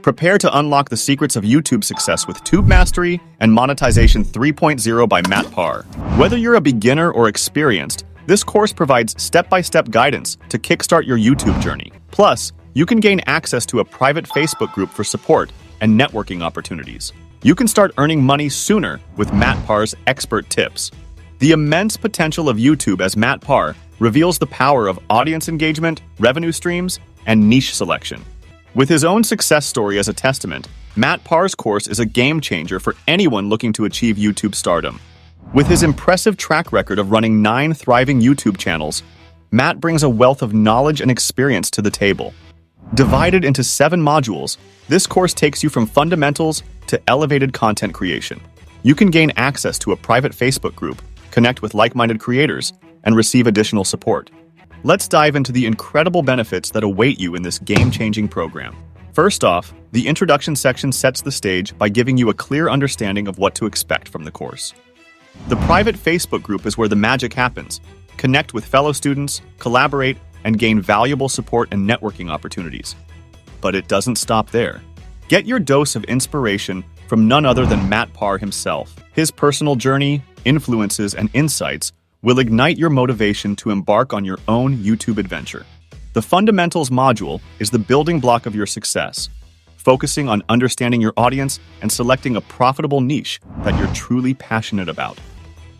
Prepare to unlock the secrets of YouTube success with Tube Mastery and Monetization 3.0 by Matt Parr. Whether you're a beginner or experienced, this course provides step-by-step guidance to kickstart your YouTube journey. Plus, you can gain access to a private Facebook group for support and networking opportunities. You can start earning money sooner with Matt Parr's expert tips. The immense potential of YouTube as Matt Parr reveals the power of audience engagement, revenue streams, and niche selection. With his own success story as a testament, Matt Parr's course is a game changer for anyone looking to achieve YouTube stardom. With his impressive track record of running 9 thriving YouTube channels, Matt brings a wealth of knowledge and experience to the table. Divided into 7 modules, this course takes you from fundamentals to elevated content creation. You can gain access to a private Facebook group, connect with like-minded creators, and receive additional support. Let's dive into the incredible benefits that await you in this game-changing program. First off, the introduction section sets the stage by giving you a clear understanding of what to expect from the course. The private Facebook group is where the magic happens. Connect with fellow students, collaborate, and gain valuable support and networking opportunities. But it doesn't stop there. Get your dose of inspiration from none other than Matt Parr himself. His personal journey, influences, and insights will ignite your motivation to embark on your own YouTube adventure. The Fundamentals module is the building block of your success, focusing on understanding your audience and selecting a profitable niche that you're truly passionate about.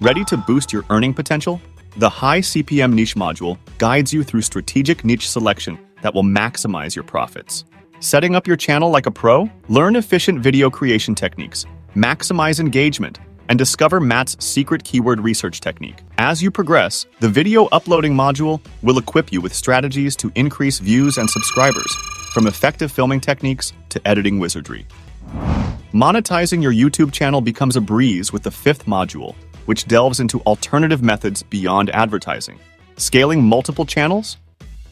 Ready to boost your earning potential? The High CPM Niche module guides you through strategic niche selection that will maximize your profits. Setting up your channel like a pro? Learn efficient video creation techniques, maximize engagement, and discover Matt's secret keyword research technique. As you progress, the video uploading module will equip you with strategies to increase views and subscribers, from effective filming techniques to editing wizardry. Monetizing your YouTube channel becomes a breeze with the 5th module, which delves into alternative methods beyond advertising. Scaling multiple channels?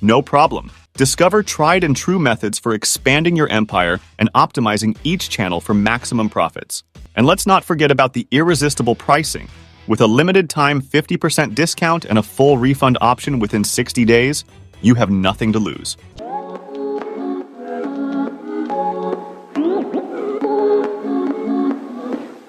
No problem. Discover tried and true methods for expanding your empire and optimizing each channel for maximum profits. And let's not forget about the irresistible pricing. With a limited time 50% discount and a full refund option within 60 days, you have nothing to lose.